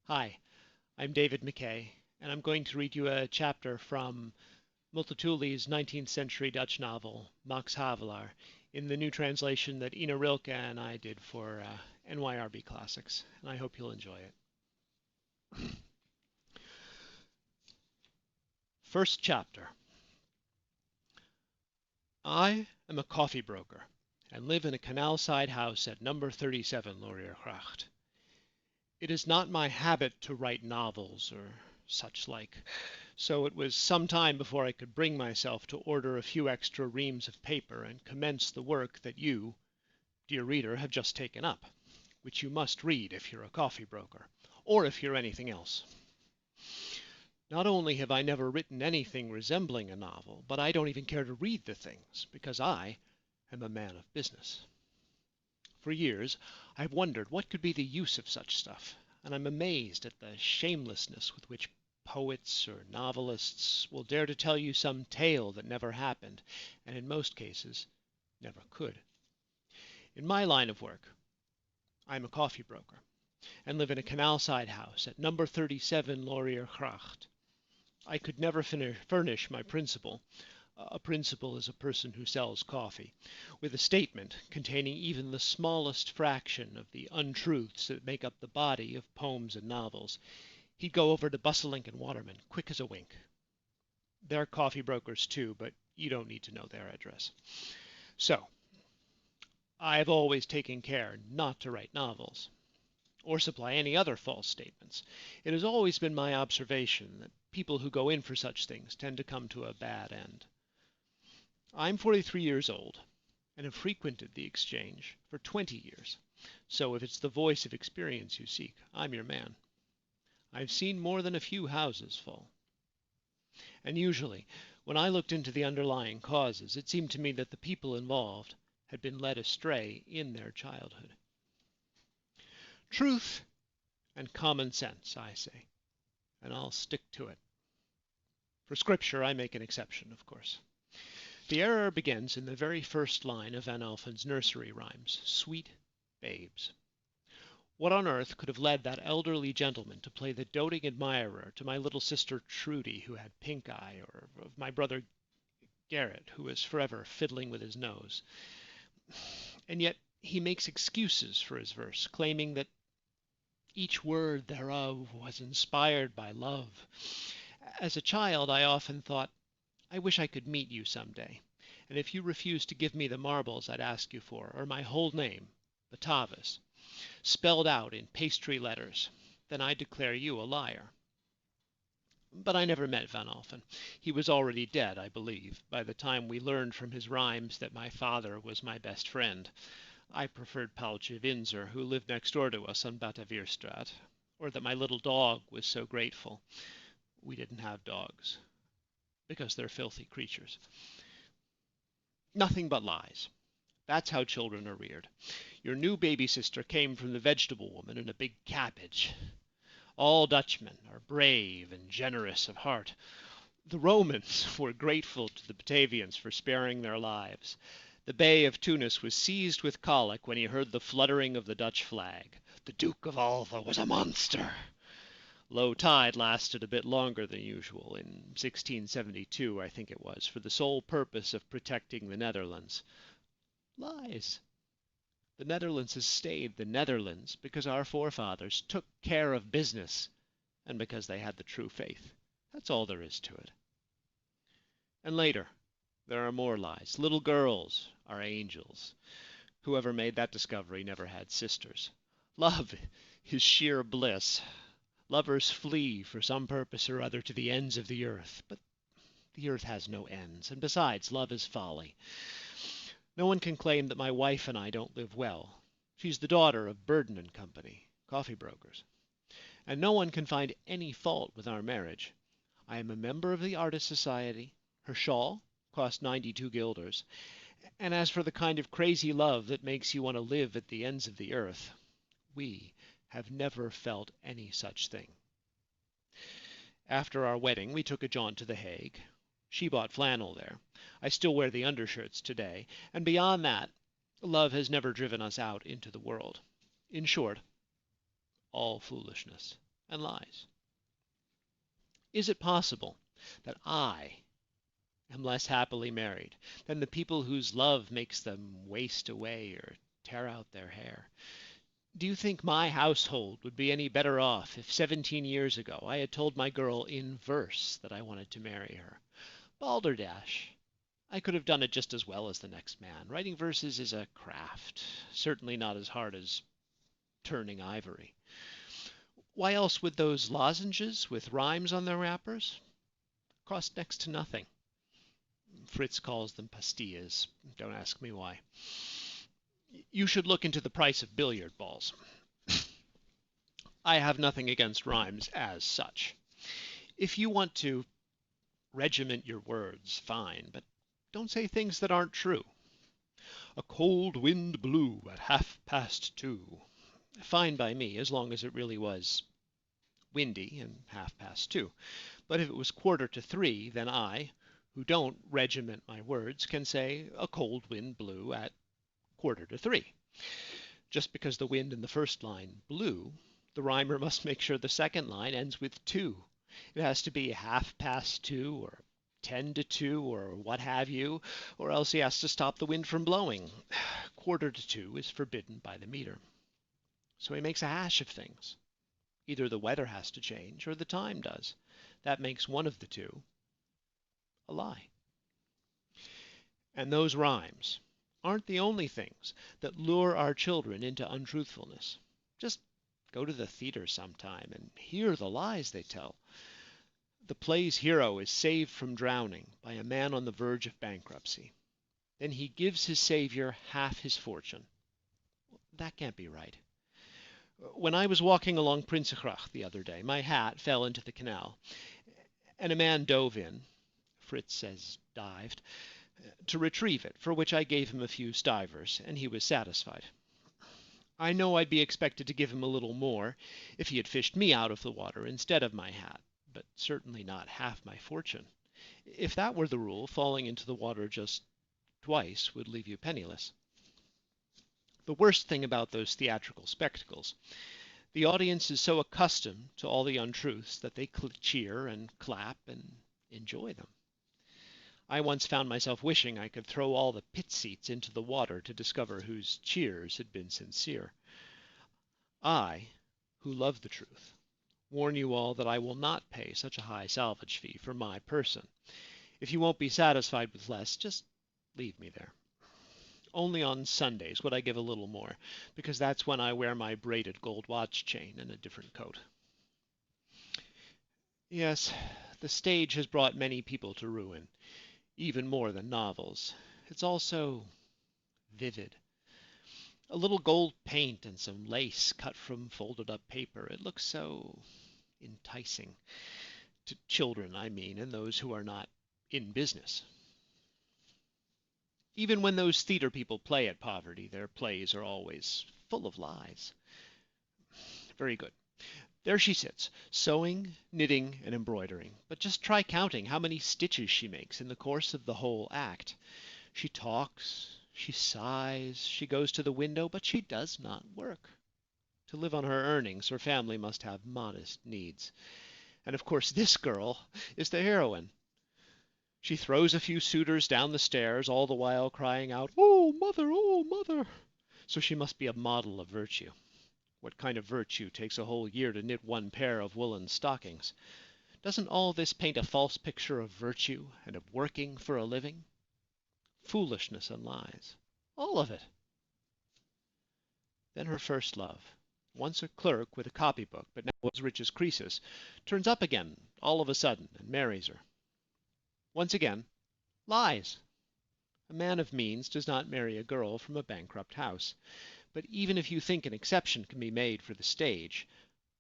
Hi, I'm David McKay, and I'm going to read you a chapter from Multatuli's 19th century Dutch novel, Max Havelaar, in the new translation that Ina Rilke and I did for NYRB Classics, and I hope you'll enjoy it. First chapter. I am a coffee broker, and live in a canal-side house at number 37 Lauriergracht. It is not my habit to write novels or such like, so it was some time before I could bring myself to order a few extra reams of paper and commence the work that you, dear reader, have just taken up, which you must read if you're a coffee broker, or if you're anything else. Not only have I never written anything resembling a novel, but I don't even care to read the things, because I am a man of business. For years I've wondered what could be the use of such stuff, and I'm amazed at the shamelessness with which poets or novelists will dare to tell you some tale that never happened, and in most cases never could. In my line of work, I'm a coffee broker, and live in a canal-side house at number 37 Lauriergracht. I could never furnish my principal — a principal is a person who sells coffee — with a statement containing even the smallest fraction of the untruths that make up the body of poems and novels. He'd go over to Busselink and Waterman, quick as a wink. They're coffee brokers too, but you don't need to know their address. So, I've always taken care not to write novels, or supply any other false statements. It has always been my observation that people who go in for such things tend to come to a bad end. I'm 43 years old, and have frequented the exchange for 20 years, so if it's the voice of experience you seek, I'm your man. I've seen more than a few houses fall. And usually, when I looked into the underlying causes, it seemed to me that the people involved had been led astray in their childhood. Truth and common sense, I say, and I'll stick to it. For Scripture, I make an exception, of course. The error begins in the very first line of Van Alphen's nursery rhymes, "Sweet babes." What on earth could have led that elderly gentleman to play the doting admirer to my little sister Trudy, who had pink eye, or of my brother Garrett, who was forever fiddling with his nose? And yet he makes excuses for his verse, claiming that each word thereof was inspired by love. As a child, I often thought, I wish I could meet you some day, and if you refused to give me the marbles I'd ask you for, or my whole name, Batavis, spelled out in pastry letters, then I declare you a liar. But I never met Van Alphen. He was already dead, I believe, by the time we learned from his rhymes that my father was my best friend. I preferred Paultje Winzer, who lived next door to us on Batavierstraat, or that my little dog was so grateful. We didn't have dogs, because they're filthy creatures. Nothing but lies. That's how children are reared. Your new baby sister came from the vegetable woman in a big cabbage. All Dutchmen are brave and generous of heart. The Romans were grateful to the Batavians for sparing their lives. The Bey of Tunis was seized with colic when he heard the fluttering of the Dutch flag. The Duke of Alva was a monster. Low tide lasted a bit longer than usual, in 1672, I think it was, for the sole purpose of protecting the Netherlands. Lies. The Netherlands has stayed the Netherlands because our forefathers took care of business and because they had the true faith. That's all there is to it. And later, there are more lies. Little girls are angels. Whoever made that discovery never had sisters. Love is sheer bliss. Lovers flee for some purpose or other to the ends of the earth, but the earth has no ends, and besides, love is folly. No one can claim that my wife and I don't live well. She's the daughter of Burden and Company, coffee brokers. And no one can find any fault with our marriage. I am a member of the Artist Society. Her shawl cost 92 guilders. And as for the kind of crazy love that makes you want to live at the ends of the earth, we have never felt any such thing. After our wedding, we took a jaunt to The Hague. She bought flannel there. I still wear the undershirts today. And beyond that, love has never driven us out into the world. In short, all foolishness. and lies. Is it possible that I am less happily married than the people whose love makes them waste away or tear out their hair? Do you think my household would be any better off if 17 years ago I had told my girl in verse that I wanted to marry her? Balderdash! I could have done it just as well as the next man. Writing verses is a craft, certainly not as hard as turning ivory. Why else would those lozenges with rhymes on their wrappers cost next to nothing? Fritz calls them pastillas. Don't ask me why. You should look into the price of billiard balls. I have nothing against rhymes as such. If you want to regiment your words, fine, but don't say things that aren't true. A cold wind blew at 2:30. Fine by me, as long as it really was windy and 2:30. But if it was 2:45, then I, who don't regiment my words, can say a cold wind blew at 2:45. Just because the wind in the first line blew, the rhymer must make sure the second line ends with 2. It has to be 2:30 or 1:50 or what have you, or else he has to stop the wind from blowing. 1:45 is forbidden by the meter. So he makes a hash of things. Either the weather has to change or the time does. That makes one of the two a lie. And those rhymes aren't the only things that lure our children into untruthfulness. Just go to the theater sometime and hear the lies they tell. The play's hero is saved from drowning by a man on the verge of bankruptcy. Then he gives his savior half his fortune. That can't be right. When I was walking along Prinsengracht the other day, my hat fell into the canal, and a man dove in — Fritz says dived — to retrieve it, for which I gave him a few stivers, and he was satisfied. I know I'd be expected to give him a little more if he had fished me out of the water instead of my hat, but certainly not half my fortune. If that were the rule, falling into the water just twice would leave you penniless. The worst thing about those theatrical spectacles, the audience is so accustomed to all the untruths that they cheer and clap and enjoy them. I once found myself wishing I could throw all the pit seats into the water to discover whose cheers had been sincere. I, who love the truth, warn you all that I will not pay such a high salvage fee for my person. If you won't be satisfied with less, just leave me there. Only on Sundays would I give a little more, because that's when I wear my braided gold watch chain and a different coat. Yes, the stage has brought many people to ruin, even more than novels. It's all so vivid. A little gold paint and some lace cut from folded up paper. It looks so enticing. To children, I mean, and those who are not in business. Even when those theater people play at poverty, their plays are always full of lies. Very good. There she sits, sewing, knitting, and embroidering. But just try counting how many stitches she makes in the course of the whole act. She talks, she sighs, she goes to the window, but she does not work. To live on her earnings, her family must have modest needs. And of course this girl is the heroine. She throws a few suitors down the stairs, all the while crying out, "Oh, mother! Oh, mother!" So she must be a model of virtue. What kind of virtue takes a whole year to knit one pair of woolen stockings? Doesn't all this paint a false picture of virtue and of working for a living? Foolishness and lies. All of it. Then her first love, once a clerk with a copybook, but now as rich as Croesus, turns up again all of a sudden and marries her. Once again, lies. A man of means does not marry a girl from a bankrupt house. But even if you think an exception can be made for the stage,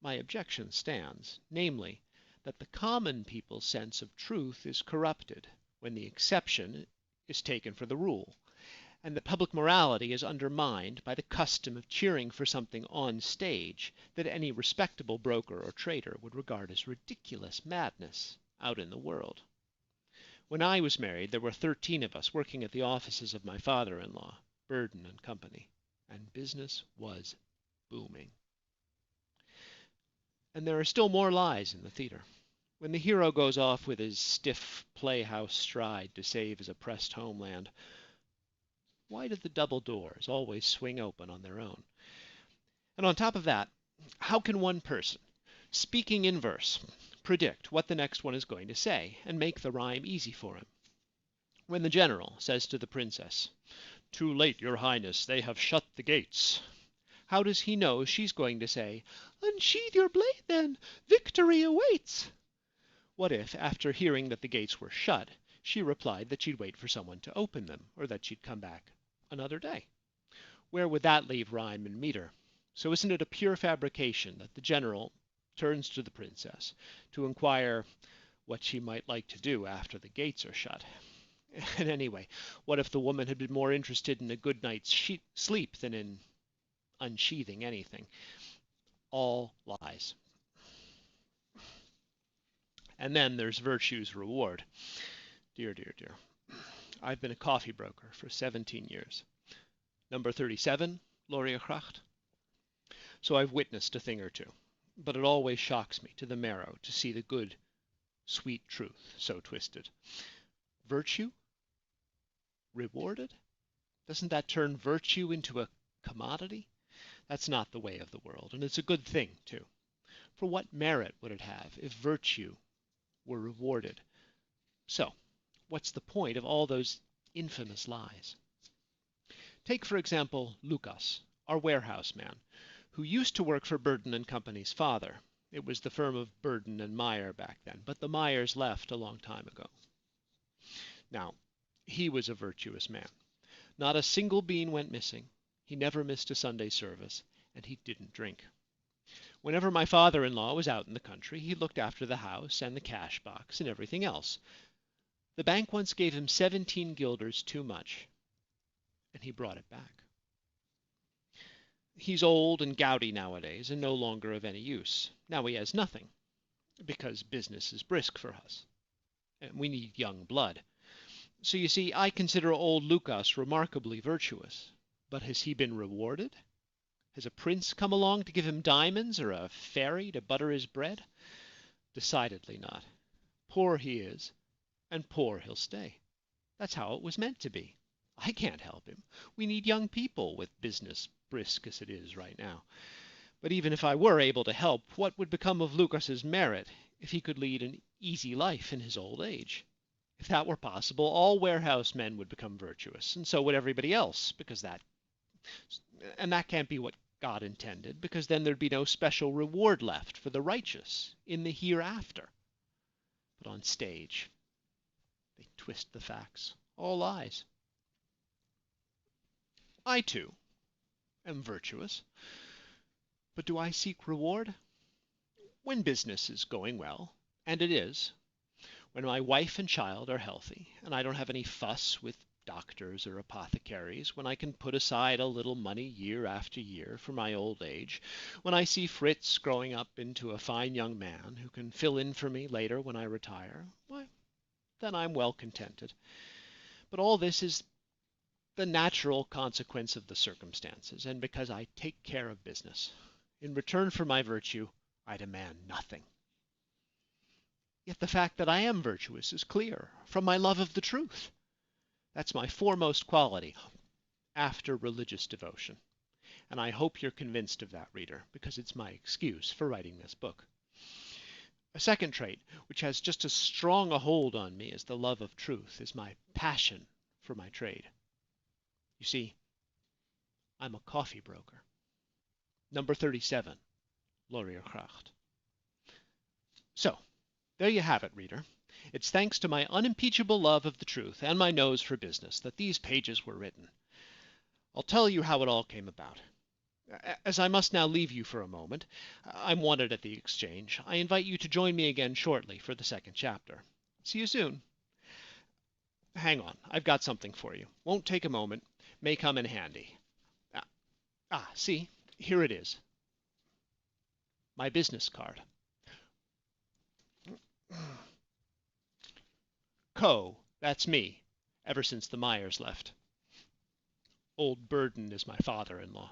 my objection stands, namely, that the common people's sense of truth is corrupted when the exception is taken for the rule, and that public morality is undermined by the custom of cheering for something on stage that any respectable broker or trader would regard as ridiculous madness out in the world. When I was married, there were 13 of us working at the offices of my father-in-law, Burden and Company, and business was booming. And there are still more lies in the theatre. When the hero goes off with his stiff playhouse stride to save his oppressed homeland, why do the double doors always swing open on their own? And on top of that, how can one person, speaking in verse, predict what the next one is going to say and make the rhyme easy for him? When the general says to the princess, "Too late, your highness, they have shut the gates," how does he know she's going to say, "Unsheathe your blade, then, victory awaits"? What if, after hearing that the gates were shut, she replied that she'd wait for someone to open them, or that she'd come back another day? Where would that leave rhyme and meter? So isn't it a pure fabrication that the general turns to the princess to inquire what she might like to do after the gates are shut? And anyway, what if the woman had been more interested in a good night's sleep than in unsheathing anything? All lies. And then there's virtue's reward. Dear, dear, dear. I've been a coffee broker for 17 years. Number 37, Lauriergracht. So I've witnessed a thing or two, but it always shocks me to the marrow to see the good, sweet truth so twisted. Virtue? Rewarded? Doesn't that turn virtue into a commodity? That's not the way of the world, and it's a good thing, too. For what merit would it have if virtue were rewarded? So, what's the point of all those infamous lies? Take, for example, Lucas, our warehouse man, who used to work for Burden and Company's father. It was the firm of Burden and Meyer back then, but the Meyers left a long time ago. Now, he was a virtuous man. Not a single bean went missing. He never missed a Sunday service, and he didn't drink. Whenever my father-in-law was out in the country, he looked after the house and the cash box and everything else. The bank once gave him 17 guilders too much, and he brought it back. He's old and gouty nowadays and no longer of any use. Now he has nothing, because business is brisk for us, and we need young blood. So you see, I consider old Lucas remarkably virtuous. But has he been rewarded? Has a prince come along to give him diamonds, or a fairy to butter his bread? Decidedly not. Poor he is, and poor he'll stay. That's how it was meant to be. I can't help him. We need young people, with business brisk as it is right now. But even if I were able to help, what would become of Lucas's merit if he could lead an easy life in his old age? If that were possible, all warehouse men would become virtuous, and so would everybody else, that can't be what God intended, because then there'd be no special reward left for the righteous in the hereafter. But on stage, they twist the facts. All lies. I, too, am virtuous. But do I seek reward? When business is going well, and it is, when my wife and child are healthy, and I don't have any fuss with doctors or apothecaries, when I can put aside a little money year after year for my old age, when I see Fritz growing up into a fine young man who can fill in for me later when I retire, why, then I'm well contented. But all this is the natural consequence of the circumstances, and because I take care of business. In return for my virtue, I demand nothing. Yet the fact that I am virtuous is clear from my love of the truth. That's my foremost quality after religious devotion. And I hope you're convinced of that, reader, because it's my excuse for writing this book. A second trait, which has just as strong a hold on me as the love of truth, is my passion for my trade. You see, I'm a coffee broker. Number 37, Lauriergracht. So, there you have it, reader. It's thanks to my unimpeachable love of the truth and my nose for business that these pages were written. I'll tell you how it all came about. As I must now leave you for a moment, I'm wanted at the exchange. I invite you to join me again shortly for the second chapter. See you soon. Hang on, I've got something for you. Won't take a moment. May come in handy. See, here it is. My business card. Co, that's me, ever since the Meyers left. Old Burden is my father-in-law.